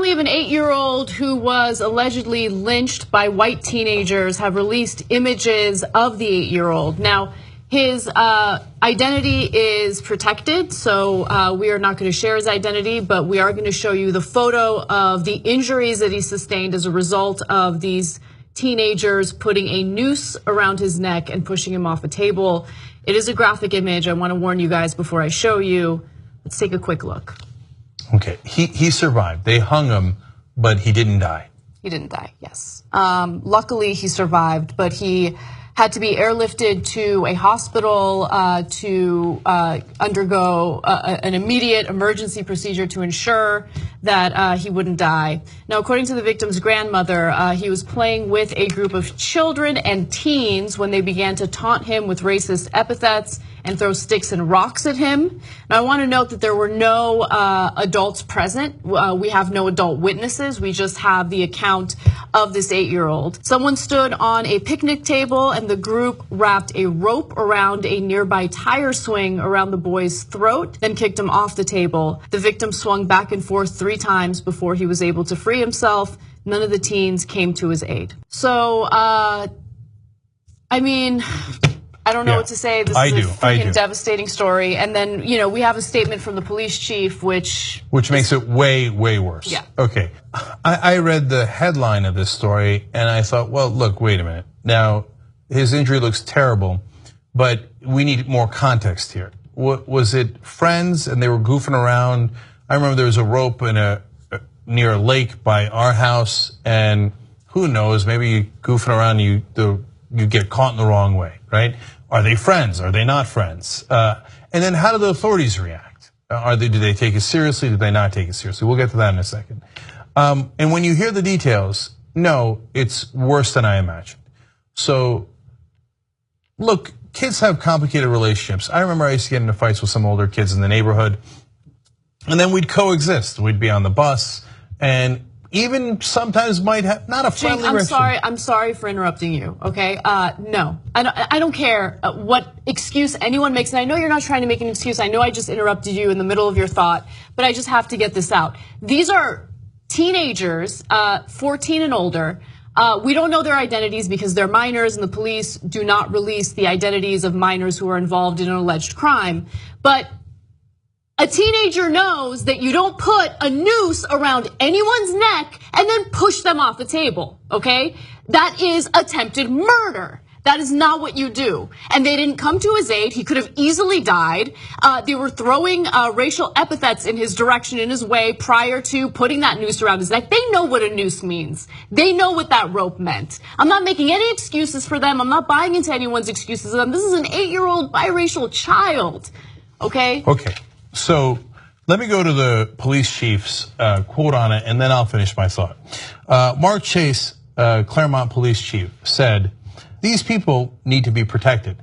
family of an 8-year-old who was allegedly lynched by white teenagers have released images of the 8-year-old. Now, his identity is protected, so we are not going to share his identity, but we are going to show you the photo of the injuries that he sustained as a result of these teenagers putting a noose around his neck and pushing him off a table. It is a graphic image. I want to warn you guys before I show you. Let's take a quick look. Okay, he survived. They hung him, but he didn't die. He didn't die, yes. Luckily, he survived, but he had to be airlifted to a hospital to undergo an immediate emergency procedure to ensure that he wouldn't die. Now, according to the victim's grandmother, he was playing with a group of children and teens when they began to taunt him with racist epithets and throw sticks and rocks at him. Now, I want to note that there were no adults present. We have no adult witnesses. We just have the account of this 8-year-old. Someone stood on a picnic table and the group wrapped a rope around a nearby tire swing around the boy's throat, then kicked him off the table. The victim swung back and forth 3 times before he was able to free himself. None of the teens came to his aid. So, I mean, I don't know what to say. This is a freaking devastating story. And then, we have a statement from the police chief, which makes it way, way worse. Yeah. Okay, I read the headline of this story and I thought, well, look, wait a minute. Now, his injury looks terrible, but we need more context here. Was it friends and they were goofing around? I remember there was a rope near a lake by our house, and who knows, maybe goofing around, you get caught in the wrong way, right? Are they friends? Are they not friends? And then how do the authorities react? Do they take it seriously? Do they not take it seriously? We'll get to that in a second. And when you hear the details, no, it's worse than I imagined. So, look, kids have complicated relationships. I remember I used to get into fights with some older kids in the neighborhood, and then we'd coexist. We'd be on the bus, and even sometimes might have not a friendly relationship. I'm sorry for interrupting you. Okay, no, I don't care what excuse anyone makes, and I know you're not trying to make an excuse. I know I just interrupted you in the middle of your thought, but I just have to get this out. These are teenagers, 14 and older. We don't know their identities because they're minors, and the police do not release the identities of minors who are involved in an alleged crime. But a teenager knows that you don't put a noose around anyone's neck and then push them off the table, okay? That is attempted murder. That is not what you do. And they didn't come to his aid. He could have easily died. They were throwing racial epithets in his direction, in his way, prior to putting that noose around his neck. They know what a noose means. They know what that rope meant. I'm not making any excuses for them. I'm not buying into anyone's excuses of them. This is an 8-year-old biracial child, okay? Okay. So let me go to the police chief's quote on it, and then I'll finish my thought. Mark Chase, Claremont police chief, said, "These people need to be protected."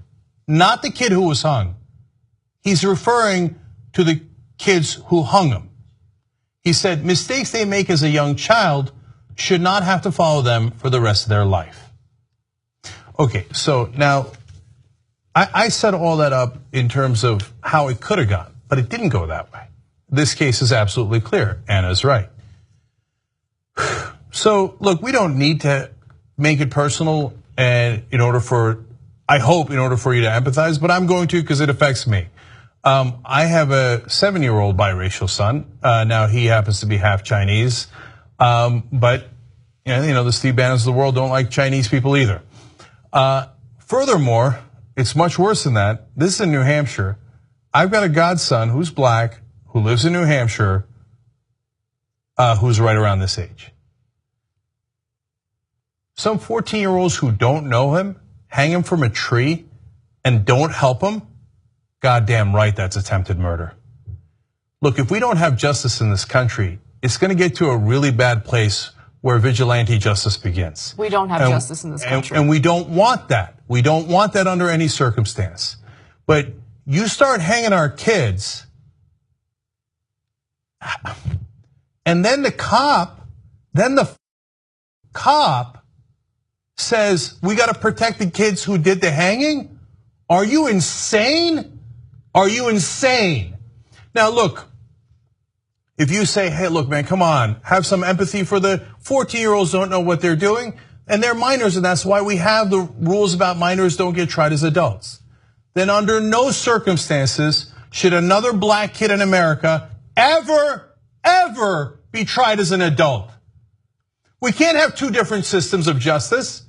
Not the kid who was hung. He's referring to the kids who hung him. He said, mistakes they make as a young child should not have to follow them for the rest of their life. Okay, so now I set all that up in terms of how it could have gone. But it didn't go that way. This case is absolutely clear. Anna's right. So look, we don't need to make it personal, and I hope in order for you to empathize, but I'm going to because it affects me. I have a 7-year-old biracial son. Now he happens to be half Chinese, but the Steve Bannons of the world don't like Chinese people either. Furthermore, it's much worse than that. This is in New Hampshire. I've got a godson who's black, who lives in New Hampshire, who's right around this age. Some 14-year-olds who don't know him, hang him from a tree and don't help him, goddamn right that's attempted murder. Look, if we don't have justice in this country, it's gonna get to a really bad place where vigilante justice begins. We don't have justice in this country. And we don't want that. We don't want that under any circumstance. But you start hanging our kids, and then the cop says, we gotta protect the kids who did the hanging? Are you insane? Are you insane? Now look, if you say, hey, look, man, come on, have some empathy for the 14-year-olds don't know what they're doing, and they're minors, and that's why we have the rules about minors don't get tried as adults. Then under no circumstances should another black kid in America ever be tried as an adult. We can't have two different systems of justice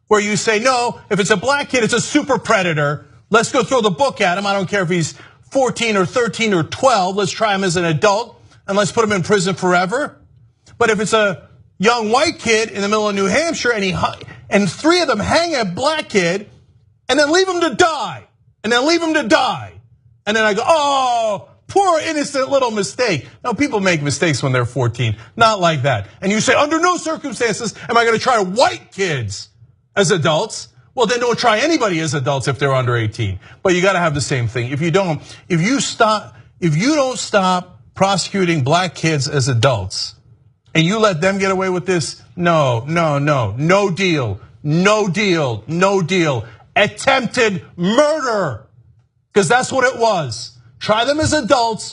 where you say, no, if it's a black kid, it's a super predator. Let's go throw the book at him. I don't care if he's 14 or 13 or 12. Let's try him as an adult and let's put him in prison forever. But if it's a young white kid in the middle of New Hampshire and three of them hang a black kid and then leave him to die, and then leave him to die. And then I go, oh, poor innocent little mistake. No, people make mistakes when they're 14, not like that. And you say, under no circumstances am I gonna try white kids as adults. Well, then don't try anybody as adults if they're under 18. But you gotta have the same thing. If you don't stop prosecuting black kids as adults and you let them get away with this, no deal. Attempted murder, because that's what it was. Try them as adults.